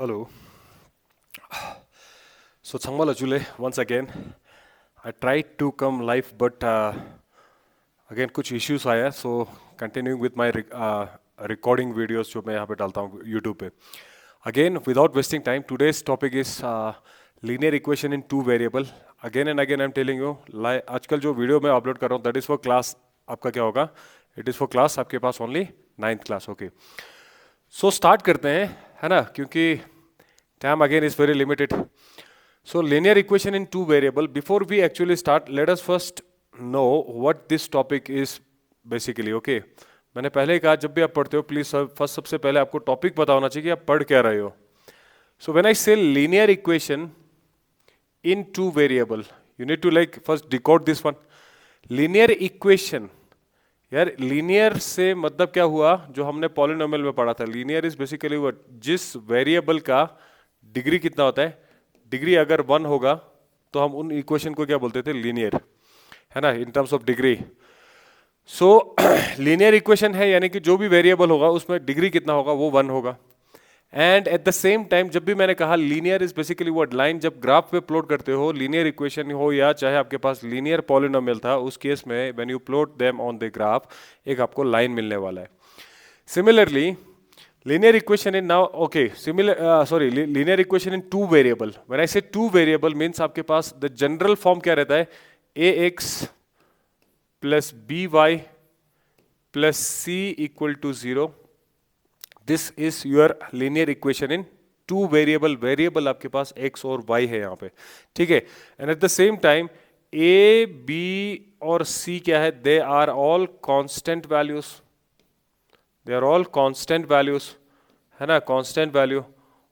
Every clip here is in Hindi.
Hello. So Tsangmala Jule, once again. I tried to come live, but again कुछ issues आया, so continuing with my recording videos जो मैं यहाँ पे डालता हूँ YouTube पे. Again, without wasting time, today's topic is linear equation in two variable. Again and again I'm telling you, आजकल जो video मैं upload कर रहा हूँ, that is for class. आपका क्या होगा? It is for class. आपके पास only 9th class. Okay. So start करते हैं, है ना? क्योंकि time again is very limited. So linear equation in two variable. Before we actually start, let us first know what this topic is basically. Okay. मैंने पहले ही कहा जब भी आप पढ़ते हो प्लीज फर्स्ट सबसे पहले आपको टॉपिक पता होना चाहिए कि आप पढ़ क्या रहे हो. सो when I say linear equation in two variable, you need to like first decode this one. Linear equation, यार लीनियर से मतलब क्या हुआ जो हमने पॉलिनोमियल में पढ़ा था. लीनियर इज बेसिकली व्हाट, जिस वेरिएबल का डिग्री कितना होता है, डिग्री अगर 1 होगा तो हम उन इक्वेशन को क्या बोलते थे, लीनियर, है ना, in terms of degree. So linear equation है यानी कि जो भी वेरिएबल होगा उसमें डिग्री कितना होगा वो 1 होगा. And at the same time जब भी मैंने कहा linear is basically what, line जब ग्राफ पे प्लॉट करते हो, लीनियर इक्वेशन हो या चाहे आपके पास लीनियर पॉलिनोमियल था, उस केस में when you plot them on the graph एक आपको लाइन मिलने वाला है. Similarly linear equation in now okay similar sorry linear equation in two variable. When I say two variable means आपके पास the general form क्या रहता है, ax plus by plus c equal to 0. This is your linear equation in two variable. variable आपके पास x और y है यहाँ पे, ठीक है. and at the same time a b और c क्या है, they are all constant values. They are all constant values, है ना, constant value.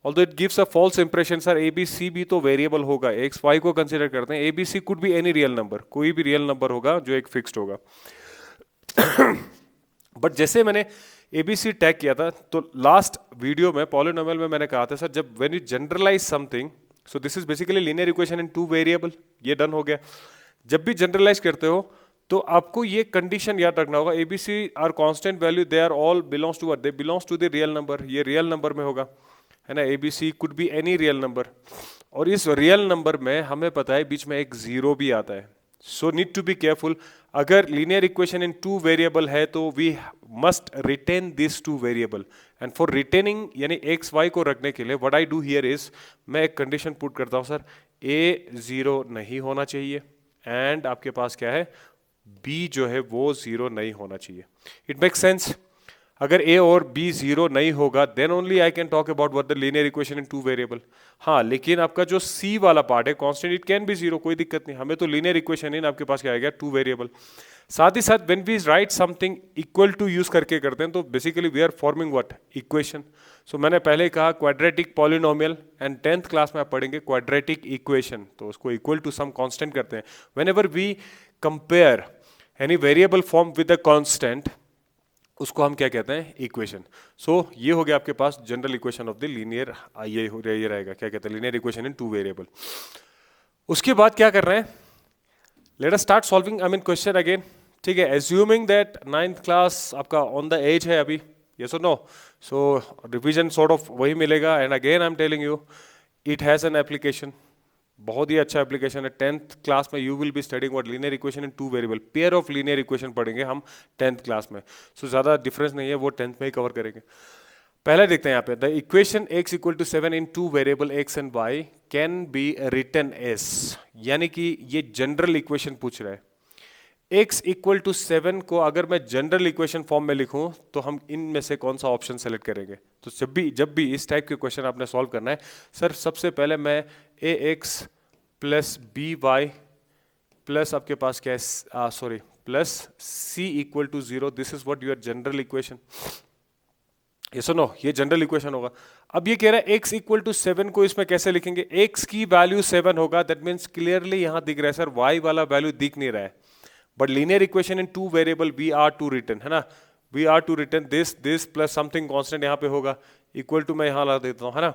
Although it gives a false impression, sir a b c भी तो वेरिएबल होगा, x y को कंसिडर करते हैं. a b c could be any real number, कोई भी रियल नंबर होगा जो एक फिक्स्ड होगा. बट जैसे मैंने a b c टैग किया था तो लास्ट वीडियो में पॉलिनोमियल में मैंने कहा था सर जब when you generalise something, so this is basically linear equation in two variable. ये डन हो गया. जब भी जनरलाइज करते हो तो आपको ये कंडीशन याद रखना होगा, ABC are constant value, they are all belongs to what, they belongs to the real number. ये रियल नंबर में होगा, है ना. ABC could be any real number, और इस रियल नंबर में हमें पता है बीच में एक जीरो भी आता है. So need to be careful. अगर linear equation in two variable है तो we must retain this two variable. And for retaining यानी एक्स वाई को रखने के लिए what I do here is, मैं एक कंडीशन पुट करता हूं, सर ए जीरो नहीं होना चाहिए एंड आपके पास क्या है, b जो है वो जीरो नहीं होना चाहिए. It make sense. अगर a और b जीरो नहीं होगा then only I can talk about what the linear equation in two variable. हाँ, लेकिन आपका जो c वाला पार्ट है constant, it can be zero, कोई दिक्कत नहीं. हमें तो लीनियर इक्वेशन इन आपके पास क्या आएगा, टू वेरिएबल. साथ ही साथ when we write something equal to use करके करते हैं तो basically we are forming what, equation. So मैंने पहले ही कहा quadratic polynomial, and 10th class में आप पढ़ेंगे क्वाड्रेटिक इक्वेशन, तो उसको इक्वल टू सम कांस्टेंट करते हैं. Whenever we compare any variable form with a constant, उसको हम क्या कहते हैं, इक्वेशन. सो ये हो गया आपके पास general equation of the linear, ये रहेगा क्या कहते हैं, linear equation in two variable. उसके बाद क्या कर रहे हैं, let us start solving I mean question again, ठीक है. एज्यूमिंग दैट 9th क्लास आपका ऑन द एज है अभी, यस और no. So revision sort of वही मिलेगा. And again I am telling you it has an application, बहुत ही अच्छा एप्लीकेशन है. 10th क्लास में you will be studying what, linear equation in two variable, pair of linear equation पढ़ेंगे हम 10th क्लास में. सो ज्यादा डिफरेंस नहीं है, वो 10th में ही कवर करेंगे. पहले देखते हैं यहाँ पे, the equation x equal to 7 in two variable x and y can be written as, यानी कि ये जनरल इक्वेशन पूछ रहा है. x इक्वल टू 7 को अगर मैं जनरल इक्वेशन फॉर्म में लिखूं तो हम इनमें से कौन सा ऑप्शन सेलेक्ट करेंगे. तो जब भी इस टाइप के क्वेश्चन आपने सॉल्व करना है, सर सबसे पहले मैं ax plus B Y plus आपके पास क्या है, sorry plus c equal to 0, this is what your general equation. ये सुनो, ये जनरल इक्वेशन होगा. अब ये कह रहा है x इक्वल टू 7 को इसमें कैसे लिखेंगे, x की वैल्यू 7 होगा, दैट मीन्स क्लियरली यहां दिख रहा है सर y वाला वैल्यू दिख नहीं रहा है. But linear equation in two variable we are to written, है ना, we are to written this plus something constant यहाँ पे होगा, इक्वल टू मैं यहाँ ला देता हूँ, है ना.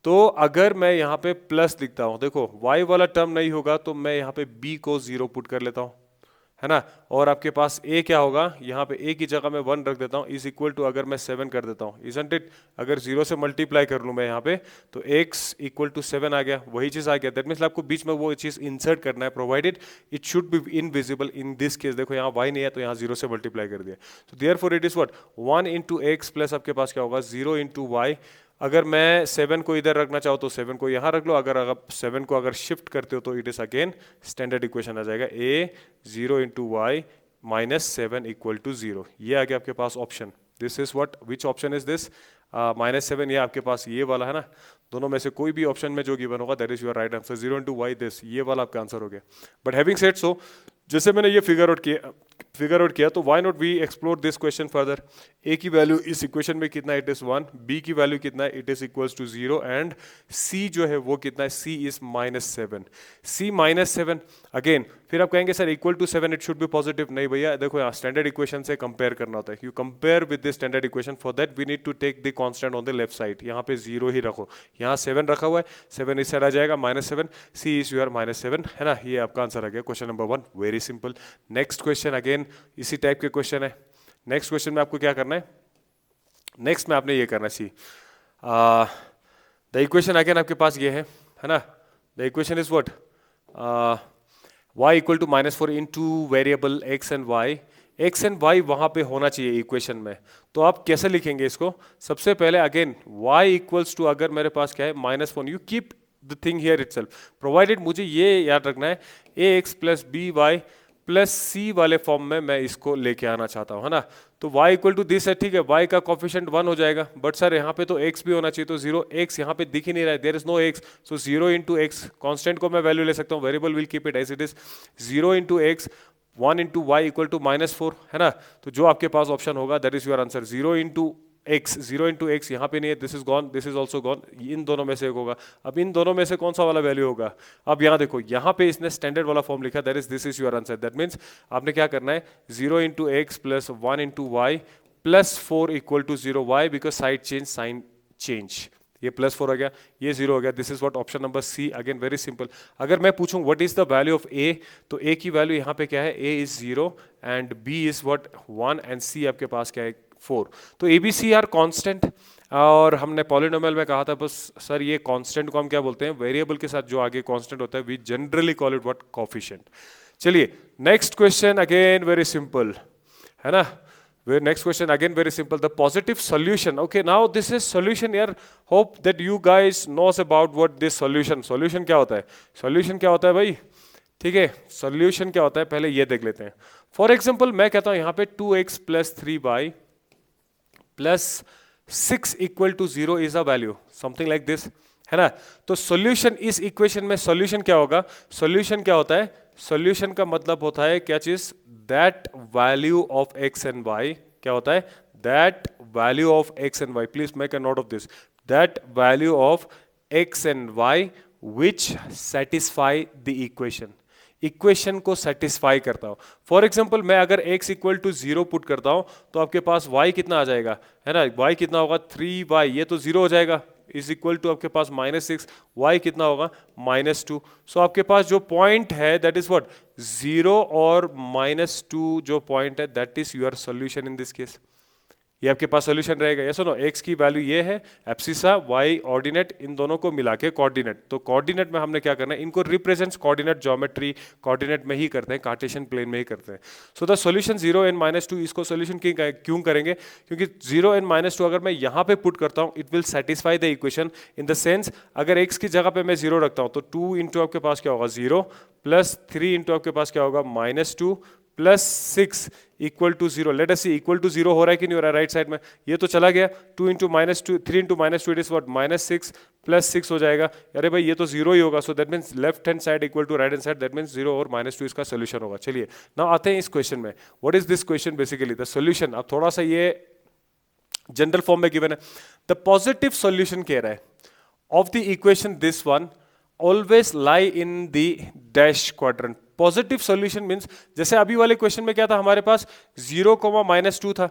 तो अगर मैं यहाँ पे प्लस लिखता हूँ, देखो y वाला टर्म नहीं होगा तो मैं यहाँ पे b को 0 पुट कर लेता हूँ, है ना, और आपके पास a क्या होगा, यहाँ पे a की जगह मैं 1 रख देता हूँ, इज इक्वल टू अगर मैं 7 कर देता हूँ, इजंट इट, अगर 0 से मल्टीप्लाई कर लूँ मैं यहाँ पे तो x इक्वल टू 7 आ गया, वही चीज आ गया। दैट मीन्स आपको बीच में वो चीज इंसर्ट करना है, provided it should B invisible in this case. देखो यहाँ y नहीं है तो यहाँ 0 से मल्टीप्लाई कर दिया, तो therefore it is what 1 into x plus आपके पास क्या होगा 0 इंटू वाई। अगर मैं 7 को इधर रखना चाहूँ तो 7 को यहाँ रख लो, अगर 7 को अगर शिफ्ट करते हो तो it is again standard equation आ जाएगा a 0 into y minus 7 equal to 0। ये आ गया आपके पास option. This is what, which option is this, -7, ये आपके पास ये वाला है ना, दोनों में से कोई भी ऑप्शन में जो गिवन होगा that is your right answer. 0 into why this, ये वाला आपका आंसर हो गया। बट हैविंग सेड सो, जैसे मैंने ये फिगर आउट किया तो why not we explore this question further. A की वैल्यू इस इक्वेशन में कितना, इट इज 1, बी की वैल्यू कितना है, it is equals to 0, and c जो है वो कितना है, सी इज -7। सी -7 अगेन, फिर आप कहेंगे sir equal to 7 it should be positive. नहीं भैया, देखो यहाँ स्टैंडर्ड इक्वेशन से कंपेयर करना होता है, you compare with the standard equation, for that we need to take the constant on the left side. यहाँ पे 0 ही रखो, यहाँ 7 रखा हुआ है, 7 इस साइड आ जाएगा -7, सी इज योर -7, है ना, ये आपका आंसर आ गया question number 1। Very simple. Next question again इसी टाइप के क्वेश्चन है। नेक्स्ट क्वेश्चन में आपको क्या करना है, नेक्स्ट में आपने ये करना है, सी द इक्वेशन अगेन आपके पास ये है ना, the equation is what y equal to -4 into variable x and y। x and y वहां पे होना चाहिए इक्वेशन में, तो आप कैसे लिखेंगे इसको, सबसे पहले अगेन y इक्वल्स टू, अगर मेरे पास क्या है -1, you keep the thing here itself, provided मुझे ये याद रखना है ax प्लस by प्लस सी वाले फॉर्म में मैं इसको लेके आना चाहता हूँ, है ना। तो y इक्वल टू दिस है, ठीक है, y का कोफिशिएंट 1 हो जाएगा, बट सर यहाँ पे तो x भी होना चाहिए, तो 0, x यहाँ पे दिख ही नहीं रहा है, there is no x, so 0 into x, constant को मैं वैल्यू ले सकता हूँ, variable will keep it as it is, 0 into x 1 into y equal to -4, है ना। तो जो आपके पास ऑप्शन होगा that is your answer, 0 into x यहाँ पे नहीं है, this is gone, this is also gone, इन दोनों में से एक होगा। अब इन दोनों में से कौन सा वाला वैल्यू होगा, अब यहाँ देखो, यहाँ पे इसने स्टैंडर्ड वाला फॉर्म लिखा, that is this is your answer. That means आपने क्या करना है, 0 into x plus 1 into y plus 4 equal to 0, y because side change, sign change, ये +4 हो गया, ये 0 हो गया। This is what option number C, again very simple. अगर मैं पूछूं what is the value of a, तो ए की वैल्यू यहाँ पे क्या है, a is 0 and b is what 1 and c आपके पास क्या है 4। तो a b c are constant, और हमने पॉलिनोमियल में कहा था बस सर ये कांस्टेंट को हम क्या बोलते हैं, वेरिएबल के साथ जो आगे कांस्टेंट होता है we generally call it what, coefficient. चलिए next question again very simple, है ना। Next question again very simple, the positive solution. Okay, now this is solution here. Hope that you guys knows about what this solution क्या होता है, solution क्या होता है भाई, ठीक है, solution क्या होता है पहले ये देख लेते हैं। फॉर एग्जाम्पल मैं कहता हूं यहाँ पे 2x plus 3y plus 6 equal to 0 is a value, something like this, है ना। तो सॉल्यूशन इस इक्वेशन में सॉल्यूशन क्या होगा, सॉल्यूशन क्या होता है, सॉल्यूशन का मतलब होता है क्या चीज, that value of x and y, क्या होता है, that value of x and y, please make a note of this, that value of x and y which satisfy the equation, equation को सेटिस्फाई करता हो। फॉर एग्जाम्पल मैं अगर x इक्वल टू 0 पुट करता हूं तो आपके पास y कितना आ जाएगा, है ना, y कितना होगा 3y, ये तो 0 हो जाएगा, इज इक्वल टू आपके पास -6, y कितना होगा -2। सो आपके पास जो पॉइंट है दैट इज व्हाट 0 और -2 जो पॉइंट है that is your solution in this case. ये आपके पास सोल्यूशन रहेगा, ये सुनो, x की वैल्यू ये है एब्सिसा, y ऑर्डिनेट, इन दोनों को मिला के कोऑर्डिनेट। तो कोऑर्डिनेट में हमने क्या करना है, इनको रिप्रेजेंट्स कोऑर्डिनेट ज्योमेट्री कोऑर्डिनेट में ही करते हैं, कार्टेशियन प्लेन में ही करते हैं। सो द सॉल्यूशन 0 and -2, इसको सॉल्यूशन क्यों करेंगे, क्योंकि 0 and -2 अगर मैं यहाँ पे पुट करता हूँ it will satisfy the equation in the sense, अगर x की जगह पे मैं 0 रखता हूँ तो 2 इंटू आपके पास क्या होगा 0 प्लस 3 इंटू आपके पास क्या होगा -2 plus 6 equal to 0। Let us see equal to 0 हो रहा है कि नहीं हो रहा है राइट साइड में, ये तो चला गया, 2 into -2 3 into -2 it is what -6 plus 6 हो जाएगा, अरे भाई ये तो 0 ही होगा, so that means left hand side equal to right hand side, that means 0 और -2 इसका सोल्यूशन होगा। चलिए नाउ आते हैं इस क्वेश्चन में, what is this question basically, the solution. अब थोड़ा सा ये जनरल फॉर्म में गिवन है, द पॉजिटिव सोल्यूशन कह रहा है of the equation this one always lie in the dash quadrant. Positive solution means जैसे अभी वाले क्वेश्चन में क्या था हमारे पास 0, -2 था,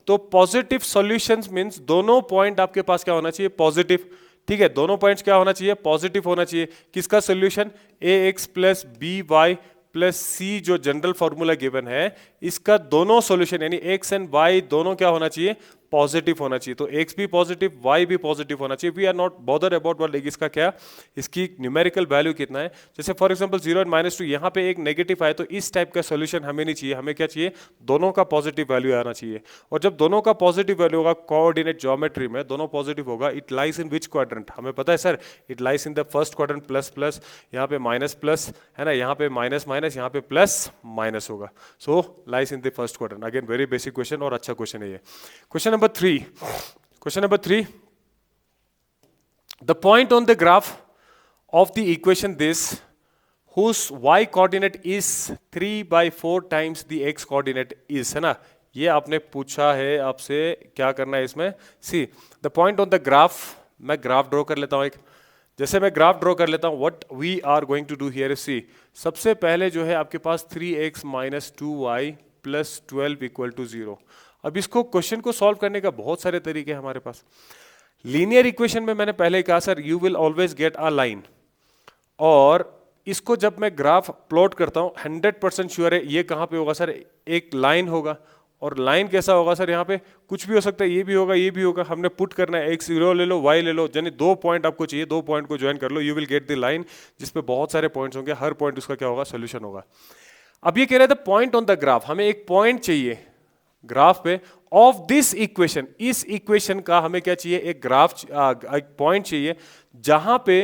तो पॉजिटिव सॉल्यूशंस मींस दोनों पॉइंट आपके पास क्या होना चाहिए, पॉजिटिव, ठीक है, दोनों पॉइंट्स क्या होना चाहिए, पॉजिटिव होना चाहिए। किसका solution, ax plus by plus c जो जनरल फॉर्मूला गिवन है, इसका दोनों सॉल्यूशन यानी एक्स एंड वाई दोनों क्या होना चाहिए, पॉजिटिव होना चाहिए। तो एक्स भी पॉजिटिव, वाई भी पॉजिटिव होना चाहिए। We are not bother about what इसका क्या, इसकी न्यूमेरिकल वैल्यू कितना है। जैसे फॉर एग्जांपल 0 एंड -2, यहाँ पे एक नेगेटिव आए तो इस टाइप का सॉल्यूशन हमें नहीं चाहिए, हमें क्या चाहिए, दोनों का पॉजिटिव वैल्यू आना चाहिए। और जब दोनों का पॉजिटिव वैल्यू होगा कोऑर्डिनेट ज्योमेट्री में, दोनों पॉजिटिव होगा, it lies in which quadrant, हमें पता है sir, it lies in the first quadrant, plus plus, यहाँ पे माइनस प्लस है ना, यहाँ पे माइनस माइनस, यहाँ पे प्लस माइनस होगा। So lies in the first quadrant. Again very basic question और अच्छा क्वेश्चन है ये। Question number 3, question number 3, the point on the graph of the equation this whose y coordinate is 3/4 times the x coordinate is, है ना, ये आपने पूछा है आपसे, क्या करना है इसमें, see the point on the graph. मैं ग्राफ ड्रॉ कर लेता हूं एक, जैसे मैं ग्राफ ड्रॉ कर लेता हूं, what we are going to do here, see सबसे पहले जो है आपके पास 3x - 2y + 12 = 0। अब इसको क्वेश्चन को सॉल्व करने का बहुत सारे तरीके हैं हमारे पास। लीनियर इक्वेशन में मैंने पहले कहा sir, you will always get a line, और इसको जब मैं ग्राफ प्लॉट करता हूं 100% श्योर है ये कहां पे होगा सर, एक लाइन होगा। और लाइन कैसा होगा सर, यहाँ पे कुछ भी हो सकता है, ये भी होगा, ये भी होगा। हमने पुट करना है, x 0 ले लो, y ले लो, यानी 2 पॉइंट आपको चाहिए, 2 पॉइंट को ज्वाइन कर लो, you will get the line जिसपे बहुत सारे पॉइंट्स होंगे, हर पॉइंट उसका क्या होगा, सोल्यूशन होगा। अब ये कह रहे थे पॉइंट ऑन द ग्राफ, हमें एक पॉइंट चाहिए ग्राफ पे ऑफ दिस इक्वेशन, इस इक्वेशन का हमें क्या चाहिए, एक ग्राफ, एक पॉइंट चाहिए जहां पे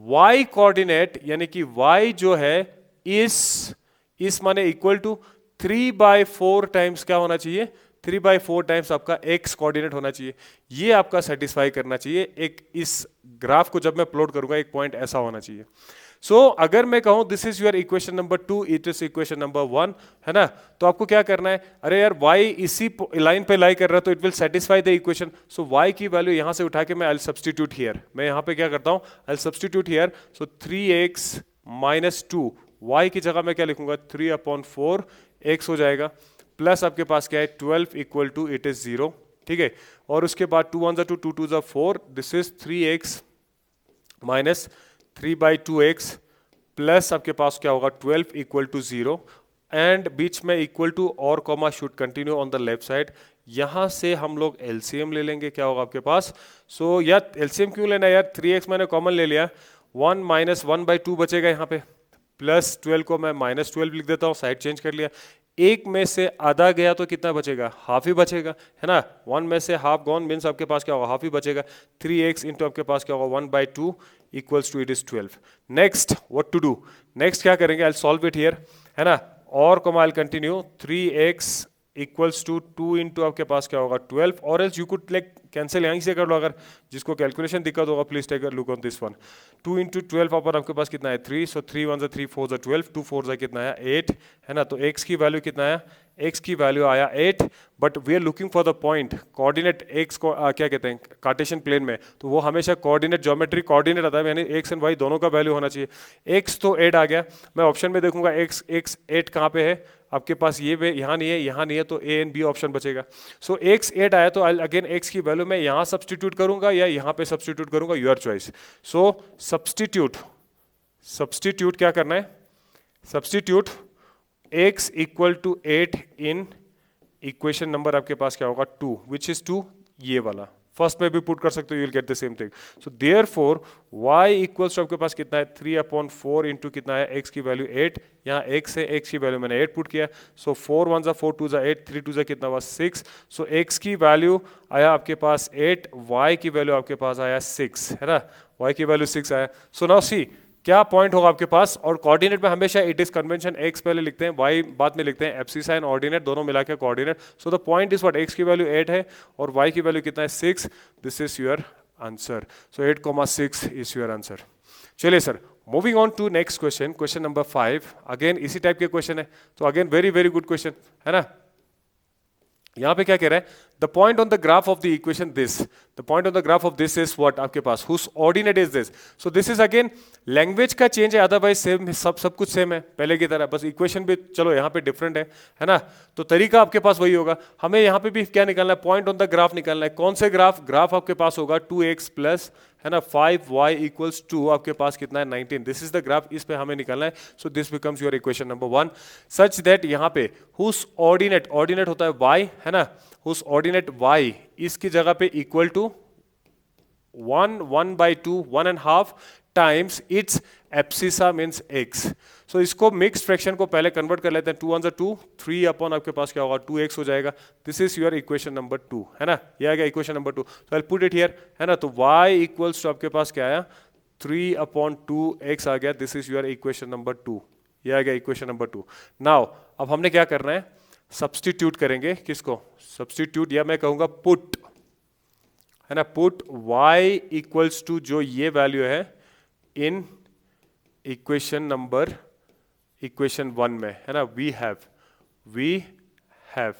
y कोऑर्डिनेट यानी कि y जो है इस माने इक्वल टू 3/4 टाइम्स क्या होना चाहिए, 3/4 टाइम्स आपका x कोऑर्डिनेट होना चाहिए। ये आपका सेटिस्फाई करना चाहिए, एक इस ग्राफ को जब मैं प्लॉट करूंगा एक पॉइंट ऐसा होना चाहिए। सो अगर मैं कहूं this is your equation number 2, it is equation number 1, है ना, तो आपको क्या करना है, अरे यार y इसी लाइन पे लाई कर रहा है तो it will satisfy the equation. So y की वैल्यू यहां से उठा के मैं आई सब्स्टिट्यूट हियर, मैं यहां पे क्या करता हूं, आई substitute here. So 3x - 2, y की जगह मैं क्या लिखूंगा, 3/4 x हो जाएगा, प्लस आपके पास क्या है 12 = इट इज 0, ठीक है। और उसके बाद 2 1 2 2 2 4, this is 3x - 3/2x plus आपके पास क्या होगा 12 = 0, एंड बीच में इक्वल टू और comma should continue on the left side. यहां से हम लोग एलसीएम ले लेंगे, क्या होगा आपके पास, सो यार एलसीएम क्यों लेना है यार, 3x मैंने कॉमन ले लिया, 1 - 1/2 बचेगा यहाँ पे, प्लस 12 को मैं -12 लिख देता हूँ, साइड चेंज कर लिया। एक में से आधा गया तो कितना बचेगा, हाफ ही बचेगा, है ना, 1 में से हाफ गॉन मीन्स आपके पास क्या होगा, हाफ ही बचेगा। 3x इंटू आपके पास क्या होगा 1/2 = it is 12। Next what to do, next क्या करेंगे, आई सॉल्व इट हियर, है ना, और comma I continue, 3x = 2 into आपके पास क्या होगा 12, और else you could like cancel यहीं से कर लो, अगर जिसको कैलकुलेशन दिक्कत होगा please take a look on this one. 2 into 12 अपन आपके पास कितना है 3, सो 3 1 3 4 12, 2 4 कितना है 8, है ना, तो x की वैल्यू कितना है, x की वैल्यू आया 8, but we are looking for the point coordinate x को क्या कहते हैं कार्टेशियन प्लेन में, तो वो हमेशा कोऑर्डिनेट ज्योमेट्री कोऑर्डिनेट आता है, यानी x एंड y दोनों का वैल्यू होना चाहिए। x तो 8 आ गया, मैं ऑप्शन में देखूंगा x 8 कहाँ पे है आपके पास, ये यहाँ नहीं है, यहाँ नहीं है, तो a एंड b ऑप्शन बचेगा। सो x 8 आया तो अगेन x की वैल्यू मैं यहाँ सब्सटीट्यूट करूंगा या यहाँ पे सब्सटीट्यूट करूंगा, योर चॉइस। सो सब्सटीट्यूट क्या करना है, substitute x = 8 in equation number आपके पास क्या होगा 2, विच इज 2, ये वाला फर्स्ट में भी पुट कर सकते हो, you will get the same thing. So therefore y equals to आपके पास कितना है 3/4 इंटू कितना है x की वैल्यू 8, यहाँ x है, x की वैल्यू मैंने 8 पुट किया, सो 4 1 4 2 8, 3 2 कितना हुआ 6, सो x की वैल्यू आया आपके पास 8, y की वैल्यू आपके पास आया 6, है ना, y की वैल्यू 6 आया। सो नाउ सी क्या पॉइंट होगा आपके पास, और कोऑर्डिनेट में हमेशा इट इज कन्वेंशन x पहले लिखते हैं, y बाद में लिखते हैं, एब्सिसा एंड ऑर्डिनेट दोनों मिला के coordinate. So the point is what, x की वैल्यू 8 है और y की वैल्यू कितना है 6, this is your answer. So 8,6 is your answer. चलिए sir, moving on to next question, question number 5, again इसी टाइप के क्वेश्चन है, तो again very very good question, है ना। यहाँ पे क्या कह रहा है, the point on the graph of the equation this, the point on the graph of this is what आपके पास, whose ordinate is this. So this is again language का चेंज है, अदरवाइज सेम, सब कुछ सेम है पहले की तरह, बस इक्वेशन भी चलो यहाँ पे डिफरेंट है ना. तो तरीका आपके पास वही होगा. हमें यहाँ पे भी क्या निकालना है, पॉइंट ऑन द ग्राफ निकालना है. कौन से ग्राफ, ग्राफ आपके पास होगा 2x प्लस है ना 5y इक्वल्स 2, आपके पास कितना है 19. दिस इज द ग्राफ, इस पे हमें निकालना है. So this becomes your equation number 1 such that यहाँ पे हुज ऑर्डिनेट, ऑर्डिनेट होता है y है ना, हुज ऑर्डिनेट y इसकी जगह पे equal to 1/2 1.5 times it's abscissa means x. So इसको मिक्स फ्रैक्शन को पहले कन्वर्ट कर लेते हैं. 2 1 2, 3 अपॉन आपके पास क्या होगा 2x हो जाएगा. This is your equation number 2 है ना, ये आ गया equation number 2. So I put it here है ना. तो y इक्वल्स टू आपके पास क्या आया 3/2x आ गया. This is your equation number 2, ये आ गया इक्वेशन नंबर 2. नाउ अब हमने क्या करना है, सब्स्टिट्यूट करेंगे. किसको सब्स्टिट्यूट, या मैं कहूंगा पुट है ना, पुट y इक्वल्स टू जो ये वैल्यू है इन इक्वेशन नंबर, इक्वेशन 1 में है ना. वी हैव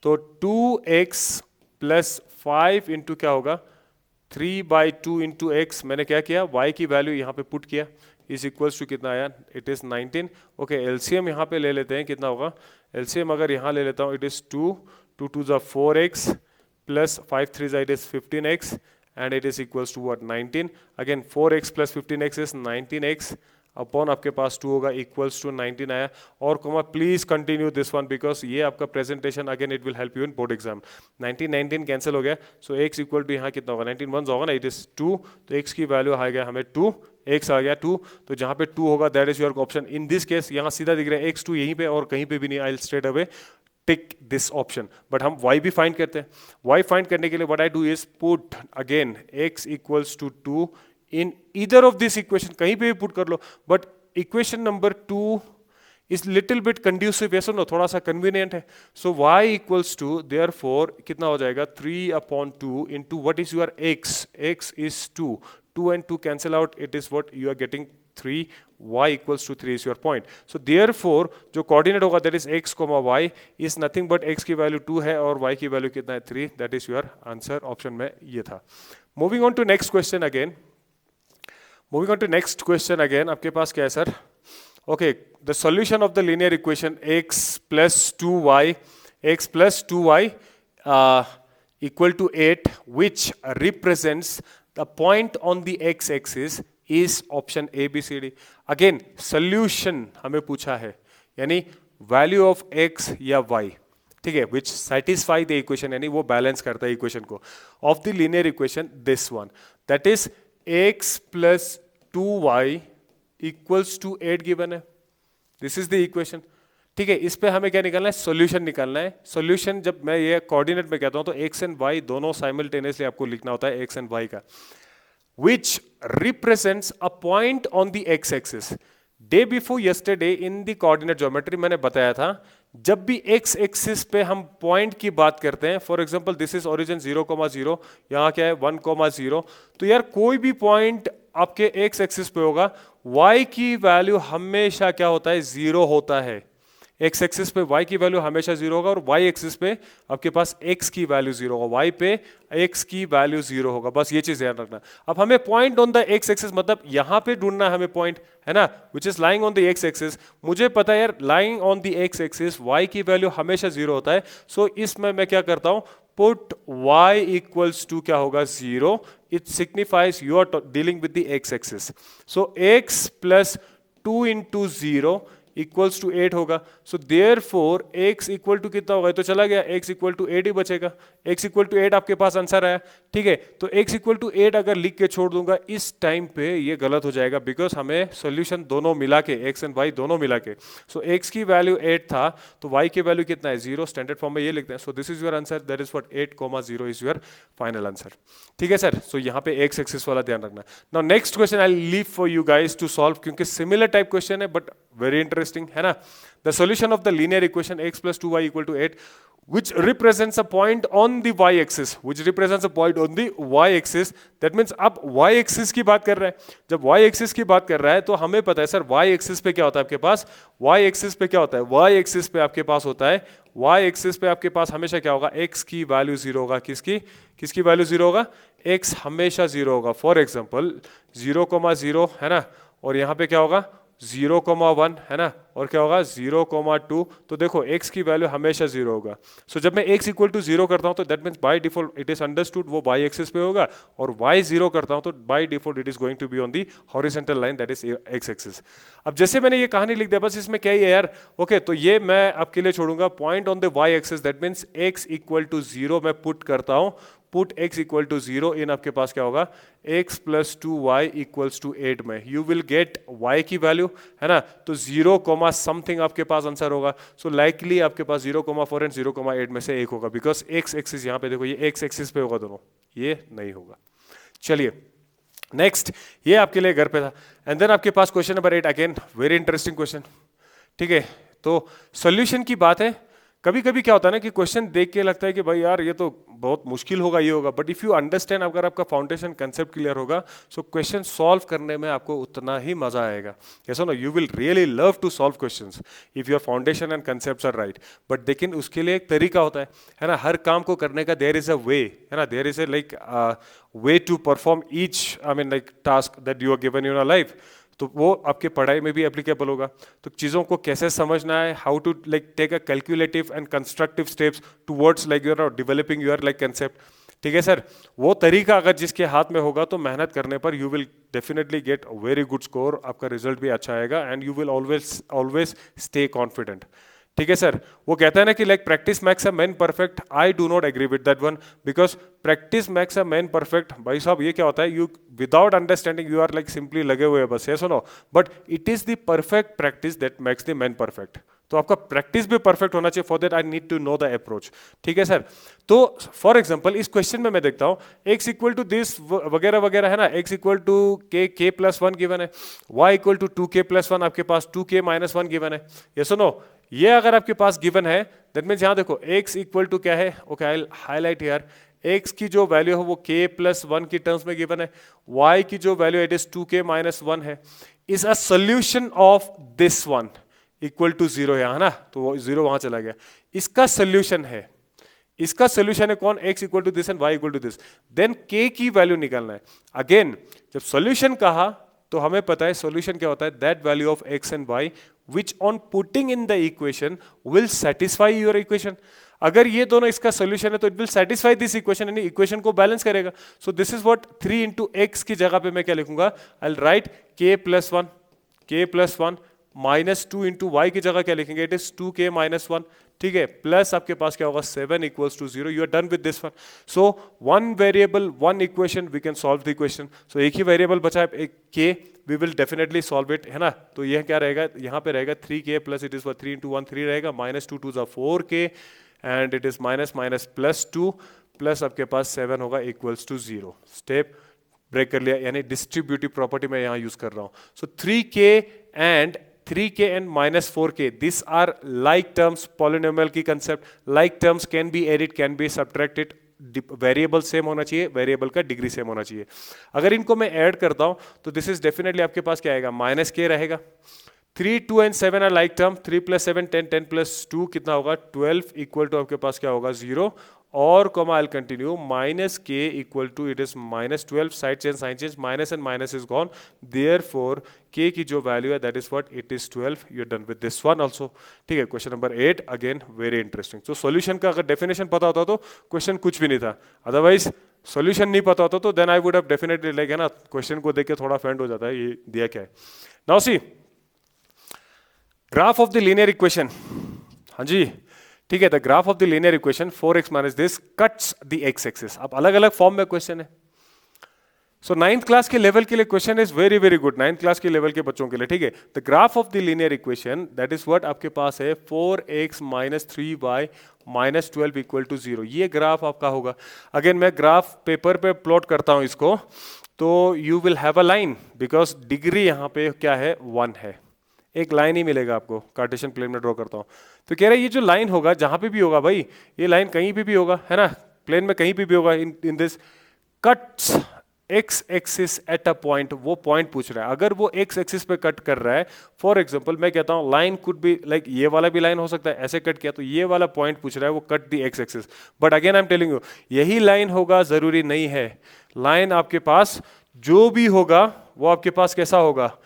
तो 2x प्लस 5 इंटू क्या होगा 3/2 इंटू x. मैंने क्या किया, y की वैल्यू यहाँ पे पुट किया, इज इक्वल्स टू कितना आया, इट इज 19. ओके एलसीएम यहाँ पे ले लेते हैं, कितना होगा एलसीएम अगर यहाँ ले लेता हूँ, it is 2 2 = 4x plus 5 3 it is 15x and it is equals to what 19. Again 4x plus 15x is 19x upon आपके पास 2 होगा इक्वल्स टू 19 आया. और comma please continue this one because ये आपका presentation again it will help you in board exam. 19 cancel हो गया. सो x इक्वल टू यहाँ कितना होगा 19 1 होगा ना, इट इज 2. तो x की वैल्यू आ गया हमें 2, x आ गया 2. तो जहाँ पे 2 होगा that is your option. In this case यहाँ सीधा दिख रहा है x2 यहीं पे और कहीं पे भी नहीं. I will straight away tick this option. But हम y भी फाइंड करते हैं. y फाइंड करने के लिए what I do is put again x equals to 2 in either of this equation, कहीं पे भी पुट कर लो. But equation number 2 is little bit conducive, yes or no, थोड़ा सा कन्वीनियंट है. So y equals to therefore कितना हो जाएगा 3/2 into what is your x is 2 and 2 cancel out, it is what you are getting 3. y equals to 3 is your point. So therefore जो coordinate होगा that is x, y is nothing but x की value 2 है और y की value कितना है 3. that is your answer. option में ये था. moving on to next question again. आपके पास क्या है sir? okay, the solution of the linear equation x plus 2y equal to 8 which represents the point on the x-axis is option A, B, C, D. Again, solution हमें पूछा है, यानी value of x या y, ठीक है, which satisfy the equation, यानी वो balance करता है equation को, of the linear equation this one, that is x plus 2y equals to 8 given है. This is the equation. ठीक है, इस पे हमें क्या निकालना है, सॉल्यूशन निकालना है. सॉल्यूशन जब मैं ये कोऑर्डिनेट में कहता हूं तो x एंड y दोनों साइमल्टेनियसली आपको लिखना होता है, x एंड y का, which represents a point on the x axis. Day before yesterday in the coordinate geometry मैंने बताया था जब भी x एक्सिस पे हम पॉइंट की बात करते हैं, for example this is origin 0,0, यहाँ क्या है 1,0, तो यार कोई भी पॉइंट आपके x एक्सिस पे होगा, y की वैल्यू हमेशा क्या होता है 0 होता है. x एक्सिस पे y की वैल्यू हमेशा 0 होगा और y एक्सिस पे आपके पास x की वैल्यू 0 होगा, y पे x की वैल्यू 0 होगा. बस ये चीज ध्यान रखना. अब हमें point on the x axis मतलब यहां पे ढूंढना है हमें पॉइंट, है ना, which is lying on the x axis. मुझे पता है यार lying on the x axis y की वैल्यू हमेशा 0 होता है. सो इसमें मैं क्या करता हूं, पुट y इक्वल्स टू क्या होगा 0. It signifies you are dealing with the x axis. So x plus 2 into 0 equals to 8 होगा. So therefore x equal to कितना होगा, तो चला गया, x इक्वल टू 8 ही बचेगा. x इक्वल टू 8 आपके पास आंसर आया, ठीक है. तो x इक्वल टू 8 अगर लिख के छोड़ दूंगा इस टाइम पे ये गलत हो जाएगा, बिकॉज हमें सॉल्यूशन दोनों मिला के x एंड y दोनों मिला के, सो x की वैल्यू 8 था तो y की वैल्यू कितना है 0. स्टैंडर्ड फॉर्म में ये लिखते हैं. सो this is your answer, that is what 8,0 is your final answer. ठीक है सर. सो यहाँ पे x एक्सिस वाला ध्यान रखना. Now next question I leave for you guys to solve, क्योंकि सिमिलर टाइप क्वेश्चन है बट वेरी इंटरेस्टिंग, है ना. The solution of the linear equation x plus 2y equal to 8 which represents a point on the y-axis, which represents a point on the y-axis. That means अब y-axis की बात कर रहा है. जब y-axis की बात कर रहा है तो हमें पता है सर y-axis पे क्या होता है आपके पास, y-axis पे क्या होता है, y-axis पे आपके पास होता है वाई एक्सिस पे आपके पास हमेशा क्या होगा, एक्स की वैल्यू जीरो होगा। किसकी वैल्यू जीरो होगा, एक्स हमेशा जीरो होगा। फॉर एग्जाम्पल 0,0 है ना, और यहाँ पे क्या होगा 0,1 है ना, और क्या होगा 0,2। तो देखो x की वैल्यू हमेशा जीरो होगा। सो जब मैं x इक्वल टू जीरो करता हूं तो that means by default it is understood वो y एक्सिस पे होगा, और y जीरो करता हूं तो by default it is going to be on the horizontal line that is x axis. अब जैसे मैंने ये कहानी लिख दिया, बस इसमें क्या ही है यार, ओके तो ये मैं आपके लिए छोड़ूंगा। Point on the y axis that means x equal to zero मैं पुट करता हूं, put x equal to zero in, आपके पास क्या होगा x plus 2y equals to 8 में यू विल गेट y की वैल्यू है ना, तो 0, समथिंग आपके पास आंसर होगा। सो लाइकली आपके पास 0,4 एंड 0,8 में से एक होगा, बिकॉज x एक्सिस यहाँ पे देखो ये x एक्सिस पे होगा दोनों, ये नहीं होगा। चलिए नेक्स्ट, ये आपके लिए घर पे था। एंड देन आपके पास question number 8, again very interesting question. ठीक है, तो सॉल्यूशन की बात है। कभी कभी क्या होता है ना कि क्वेश्चन देख के लगता है कि भाई यार ये तो बहुत मुश्किल होगा, ये होगा, बट इफ यू अंडरस्टैंड, अगर आपका फाउंडेशन कंसेप्ट क्लियर होगा, सो क्वेश्चन सॉल्व करने में आपको उतना ही मजा आएगा। Yes no, you will really love to solve questions if your foundation and concepts are right. But लेकिन उसके लिए एक तरीका होता है ना, हर काम को करने का देयर इज अ वे, है ना, there is a like way to perform each like task that you are given in your life. तो वो आपके पढ़ाई में भी एप्लीकेबल होगा। तो चीज़ों को कैसे समझना है, how to like take a calculative and constructive steps towards like you are developing your like concept. ठीक है सर, वो तरीका अगर जिसके हाथ में होगा तो मेहनत करने पर you will definitely get very good score, आपका रिजल्ट भी अच्छा आएगा and you will always stay confident. ठीक है सर, वो कहता है ना कि like practice makes a man perfect. I do not agree with that one, because practice makes a man perfect. भाई साहब ये क्या होता है, you without understanding you are like simply लगे हुए हैं बस, ये सुनो, but it is the perfect practice that makes the man perfect. तो आपका प्रैक्टिस भी परफेक्ट होना चाहिए, for that I need to know the approach. ठीक है सर, तो फॉर एग्जांपल इस क्वेश्चन में मैं देखता हूं x इक्वल टू दिस वगैरह वगैरह है ना, x equal to k plus 1 given है, y equal to 2k plus 1, आपके पास 2k माइनस 1 गिवन है। ये सुनो, ये अगर आपके पास गिवन है दैट मीन्स यहां देखो x इक्वल टू क्या है, okay I will highlight here, x की जो वैल्यू है वो k प्लस 1 की टर्म्स में गिवन है, y की जो value it is 2k minus 1 है, is a solution of this one equal to zero है ना, तो वो जीरो वहां चला गया। इसका सोल्यूशन है, इसका सोल्यूशन है कौन, x equal to this and y equal to this. Then k की वैल्यू निकालना है। अगेन जब सोल्यूशन कहा तो हमें पता है सोल्यूशन क्या होता है, that value of x and y which on putting in the equation will satisfy your equation। अगर ये दोनों इसका सोल्यूशन है तो it will satisfy this equation, यानी इक्वेशन को बैलेंस करेगा। So this is what 3 into X की जगह पे मैं क्या लिखूंगा, I will write k plus 1 minus 2 into Y की जगह क्या लिखेंगे, इट इज 2k माइनस 1। ठीक है, प्लस आपके पास क्या होगा 7 equals to 0। You are done with this one. So one variable one equation we can solve the equation. So एक ही वेरिएबल बचा है, एक k, we will definitely solve it, है ना। तो यह क्या रहेगा, यहाँ पे रहेगा 3k plus it is 3 into 1 3 रहेगा, minus 2 2 4k and it is minus minus plus 2 plus आपके पास 7 होगा इक्वल्स टू 0। स्टेप ब्रेक कर लिया, यानी डिस्ट्रीब्यूटिव प्रॉपर्टी मैं यहाँ यूज कर रहा हूँ। सो 3k and minus 4k, these are like terms, polynomial की concept, like terms can be added, can be subtracted, variable same होना चाहिए, वेरिएबल का डिग्री सेम होना चाहिए। अगर इनको मैं ऐड करता हूं तो दिस इज डेफिनेटली आपके पास क्या आएगा, माइनस के रहेगा। 3 2 and 7 are like term, 3 plus 7 10 10 plus 2 कितना होगा 12 इक्वल टू आपके पास क्या होगा 0 और comma I continue minus K equal to it is minus 12, side change sign change, minus and minus is gone, therefore K की जो वैल्यू है that is what it is 12। You are done with this one also. ठीक है, question number 8 again very interesting. तो सॉल्यूशन का अगर डेफिनेशन पता होता तो क्वेश्चन कुछ भी नहीं था, अदरवाइज सॉल्यूशन नहीं पता होता तो then I would have definitely like, है ना, क्वेश्चन को देख के थोड़ा फेंड हो जाता है ये दिया क्या है। Now see graph of the linear equation, हाँ जी ठीक है, the graph of the linear equation 4x minus this cuts the x axis. अब अलग अलग फॉर्म में क्वेश्चन है। सो 9th क्लास के लेवल के लिए question is very very good, 9th class के लेवल के बच्चों के लिए। ठीक है, the graph of the linear equation that is what आपके पास है 4x minus 3y minus 12 equal to 0। ये ग्राफ आपका होगा। अगेन मैं ग्राफ पेपर पे प्लॉट करता हूं इसको, तो you will have a line because degree यहाँ पे क्या है 1 है, एक लाइन ही मिलेगा आपको। कार्टेशियन प्लेन में ड्रॉ करता हूं तो कह रहा है ये जो लाइन होगा जहां पे भी होगा भाई, ये लाइन कहीं पे भी होगा, है ना, प्लेन में कहीं पे भी होगा, in this cuts x axis at a point, वो पॉइंट पूछ रहा है। अगर वो एक्स एक्सिस पे कट कर रहा है, फॉर एग्जांपल मैं कहता हूं लाइन कुड बी लाइक ये वाला भी लाइन हो सकता है, ऐसे कट किया तो ये वाला पॉइंट पूछ रहा है, वो cut the x axis. But again I am telling you, यही लाइन होगा जरूरी नहीं है। लाइन आपके पास जो भी होगा वो आपके पास कैसा होगा,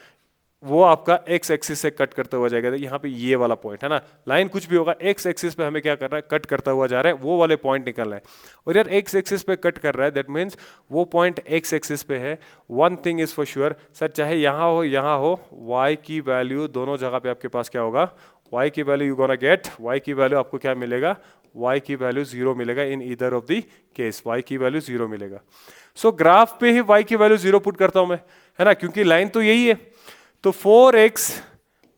वो आपका एक्स एक्सिस से कट करता हुआ जाएगा। यहाँ पे ये वाला पॉइंट है ना, लाइन कुछ भी होगा, एक्स एक्सिस पे हमें क्या कर रहा है, कट करता हुआ जा रहा है, वो वाले पॉइंट निकल रहा है। और यार एक्स एक्सिस पे कट कर रहा है, दैट मीन्स वो पॉइंट एक्स एक्सिस पे है। One thing is for sure sir, चाहे यहाँ हो, वाई की वैल्यू दोनों जगह पे आपके पास क्या होगा, वाई की value you gonna get, Y की वैल्यू आपको क्या मिलेगा, वाई की वैल्यू 0 मिलेगा in either of the case, Y की वैल्यू 0 मिलेगा। सो ग्राफ पे ही वाई की वैल्यू 0 पुट करता हूं मैं, है ना, क्योंकि लाइन तो यही है। तो 4x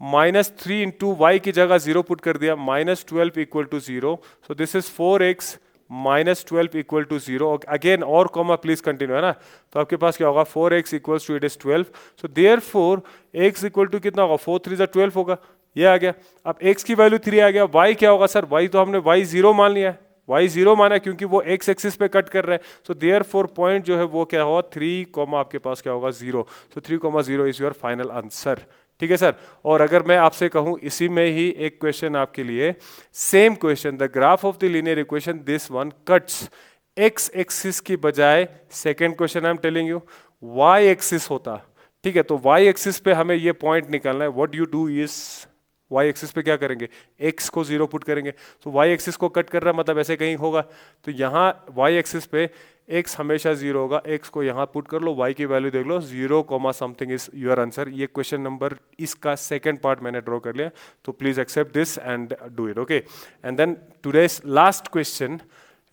माइनस 3 इंटू वाई की जगह 0 पुट कर दिया, -12 equal to 0। So this is 4x -12 equal to 0। Again और कॉमा प्लीज कंटिन्यू, है ना। तो आपके पास क्या होगा, 4x equals to it is 12। So therefore x equal to कितना होगा, 4 3 12 होगा, ये आ गया। अब x की वैल्यू 3 आ गया, y क्या होगा सर, y तो हमने y 0 मान लिया है, y 0 माना क्योंकि वो x एक्सिस पे कट कर रहा है। सो देयरफॉर पॉइंट जो है वो क्या होगा, 3, आपके पास क्या होगा 0। सो 3, 0 इज योर फाइनल आंसर। ठीक है सर। और अगर मैं आपसे कहूं इसी में ही एक क्वेश्चन आपके लिए, same question, the graph of the linear equation this one cuts x axis की बजाय, second question I am telling you, y axis होता। ठीक है, तो y एक्सिस पे हमें ये पॉइंट निकालना है। What you do is, y axis पे क्या करेंगे, x को 0 पुट करेंगे। तो y एक्सिस को कट कर रहा है, मतलब ऐसे कहीं होगा, तो यहाँ y एक्सिस पे x हमेशा 0 होगा, x को यहाँ पुट कर लो, y की वैल्यू देख लो 0, समथिंग इज योर आंसर। ये क्वेश्चन नंबर, इसका सेकंड पार्ट मैंने ड्रॉ कर लिया, तो please accept this and do it, okay. And then today's last question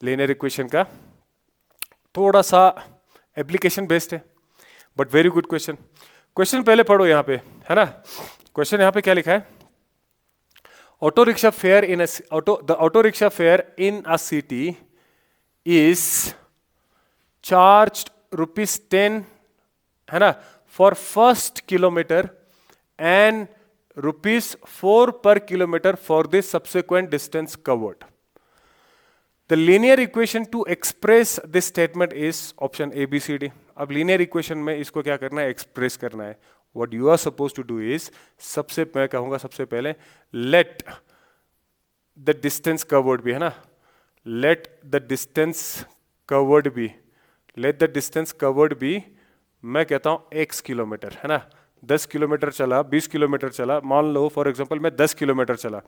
linear equation का, थोड़ा सा एप्लीकेशन बेस्ड है but very good question. Question पहले पढ़ो यहाँ पे, है ना। क्वेश्चन यहाँ पे क्या लिखा है, auto rickshaw fare in the auto rickshaw fare in a city is charged ₹10, है ना, for first kilometer and ₹4 per kilometer for the subsequent distance covered. The linear equation to express this statement is option A, B, C, D. अब linear equation में इसको क्या करना है, एक्सप्रेस करना है। What you are supposed to do is, सबसे मैं कहूंगा सबसे पहले, let the distance covered be, है ना, let the distance covered be, let the distance covered be, मैं कहता हूं x किलोमीटर, है ना। 10 किलोमीटर चला, 20 किलोमीटर चला, मान लो फॉर एग्जांपल मैं 10 किलोमीटर चला।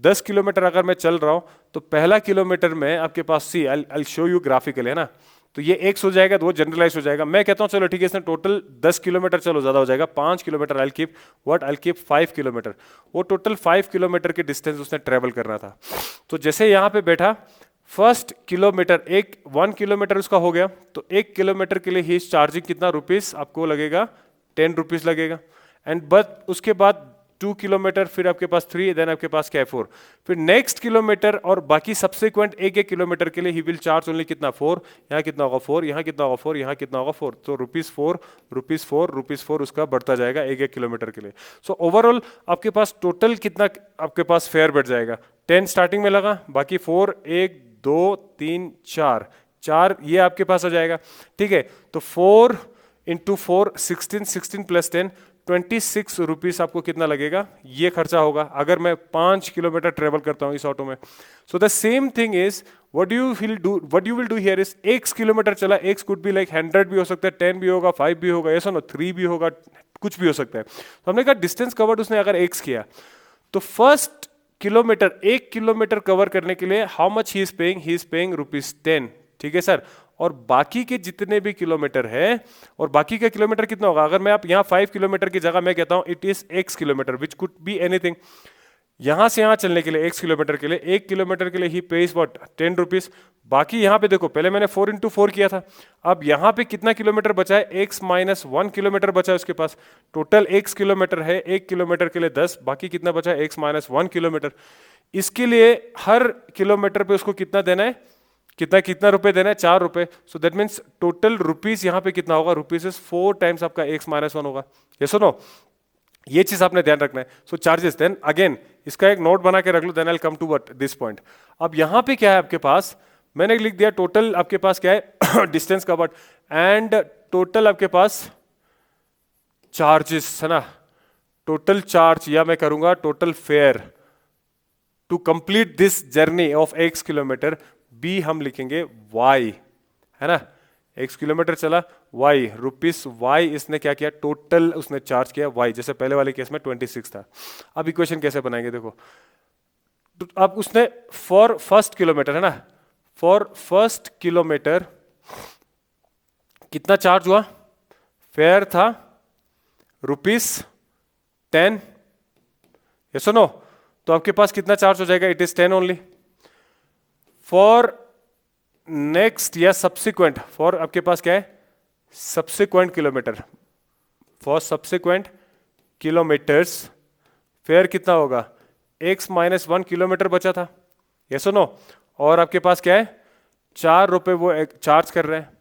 10 किलोमीटर अगर मैं चल रहा हूं तो पहला किलोमीटर में आपके पास सी, आई शो यू ग्राफिकली, है ना, तो ये x हो जाएगा, तो वो जनरलाइज हो जाएगा। मैं कहता हूं चलो ठीक है, इसने टोटल 10 किलोमीटर, चलो ज्यादा हो जाएगा, 5 kilometre, I keep what, I keep 5 kilometre. वो टोटल 5 किलोमीटर के डिस्टेंस उसने ट्रेवल करना था। तो जैसे यहाँ पे बैठा, फर्स्ट किलोमीटर 1 किलोमीटर उसका हो गया, तो 1 किलोमीटर के लिए ही चार्जिंग कितना रुपीस आपको लगेगा, 10 रुपीस लगेगा। एंड बट उसके बाद 2 किलोमीटर, फिर आपके पास 3, देन आपके पास क्या है 4, फिर नेक्स्ट किलोमीटर और बाकी सब्सिक्वेंट एक किलोमीटर के लिए ही विल चार्ज ओनली कितना 4, यहाँ कितना होगा 4, यहाँ कितना होगा 4, यहाँ कितना होगा 4, तो ₹4 उसका बढ़ता जाएगा एक किलोमीटर के लिए। सो ओवरऑल आपके पास टोटल कितना आपके पास फेयर बढ़ जाएगा, 10 स्टार्टिंग में लगा, बाकी 4, 1 2 3 4 ये आपके पास आ जाएगा। ठीक है, तो 4 इंटू 4 16 प्लस 10 26 रुपीस आपको कितना लगेगा, ये खर्चा होगा अगर मैं 5 किलोमीटर ट्रेवल करता हूं इस ऑटो में। So the same thing is what you will do here is, x kilometre चला, x कुड बी लाइक 100 भी हो सकता है, 10 भी होगा, 5 भी होगा, ऐसा ना 3 भी होगा, कुछ भी हो सकता है। तो हमने कहा डिस्टेंस कवर्ड उसने अगर x किया, तो फर्स्ट किलोमीटर 1 किलोमीटर कवर करने के लिए how much he is paying ₹10। ठीक है सर, और बाकी के जितने भी किलोमीटर है, और बाकी का किलोमीटर कितना होगा, अगर मैं आप यहाँ 5 किलोमीटर की जगह मैं कहता हूं it is x kilometre which could be anything, यहां से यहां चलने के लिए x किलोमीटर के लिए 1 किलोमीटर के लिए ही पेज व्हाट 10 रुपीस। बाकी यहां पे देखो, पहले मैंने 4 इंटू 4 किया था, अब यहां पे कितना किलोमीटर बचा है, x माइनस 1 किलोमीटर बचा है उसके पास, टोटल x किलोमीटर है, 1 किलोमीटर के लिए 10, बाकी कितना बचा है x माइनस 1 किलोमीटर। इसके लिए हर किलोमीटर पे उसको कितना देना है, कितना रुपए देना है, 4 रुपए। So that means total rupees यहाँ पे कितना होगा, रुपीस इज 4 टाइम्स आपका x माइनस 1 होगा। ये सुनो, ये चीज आपने ध्यान रखना है। सो चार्जेस, देन अगेन इसका एक नोट बना के रख लो, then I will come to what this point. अब यहाँ पे क्या है आपके पास, मैंने लिख दिया टोटल आपके पास क्या है डिस्टेंस कवर्ड एंड टोटल आपके पास चार्जेस है ना, टोटल चार्ज, या मैं करूंगा total fare to complete this journey of x kilometre, be हम लिखेंगे y, है ना, x किलोमीटर चला, y रुपीस y, इसने क्या किया, टोटल उसने चार्ज किया y, जैसे पहले वाले केस में 26 था। अब इक्वेशन कैसे बनाएंगे देखो, तो अब उसने फॉर फर्स्ट किलोमीटर, है ना, फॉर फर्स्ट किलोमीटर कितना चार्ज हुआ, फेयर था ₹10, यस और नो, तो आपके पास कितना चार्ज हो जाएगा, it is 10 only. For next या सब्सिक्वेंट, फॉर आपके पास क्या है, subsequent kilometre, for subsequent kilometres fair कितना होगा, x-1 किलोमीटर बचा था, यस और नो, और आपके पास क्या है, ₹4 वो चार्ज कर रहे हैं,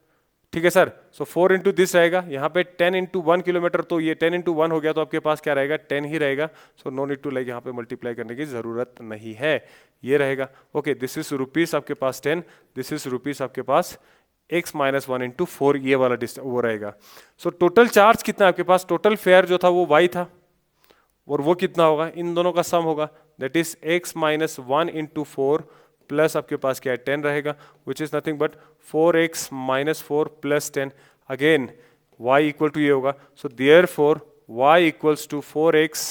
ठीक है सर। सो 4 इंटू दिस रहेगा, यहाँ पे 10 इंटू 1 किलोमीटर, तो ये 10 इंटू 1 हो गया, तो आपके पास क्या रहेगा, 10 ही रहेगा। So no need to like यहाँ पे मल्टीप्लाई करने की जरूरत नहीं है, ये रहेगा। ओके, दिस इज रुपीस आपके पास 10, दिस इज रुपीस आपके पास x-1 इंटू 4, ये वाला वो रहेगा। सो टोटल चार्ज कितना आपके पास, टोटल फेयर जो था वो y था, और वो कितना होगा, इन दोनों का सम होगा, that is x-1 into 4 plus आपके पास क्या है 10 रहेगा, which is nothing but 4x-4 plus 10, again y equal to ये होगा। So therefore y equals to 4x,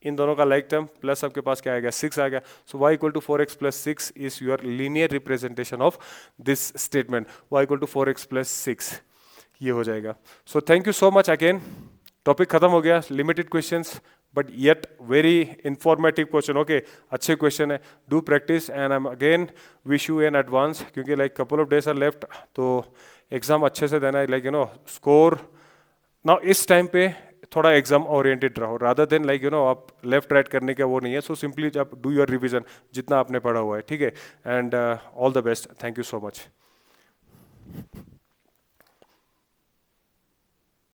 इन दोनों का लाइक टर्म, प्लस आपके पास क्या आएगा 6 आ गया। So y equal to 4x plus 6 is your linear representation of this statement, y equal to 4x plus 6, ये हो जाएगा। So thank you so much, again topic खत्म हो गया, limited questions but yet very informative question. Okay, अच्छे क्वेश्चन है, do practice and I am again wish you in advance, क्योंकि like couple of days are left, तो एग्जाम अच्छे से देना है, like you know score now, इस टाइम पे थोड़ा एग्जाम ओरिएंटेड रहो, rather than like you know आप लेफ्ट राइट करने का वो नहीं है। सो सिंपली आप डू योर रिविजन जितना आपने पढ़ा हुआ है, ठीक है, and all the best, thank you so much.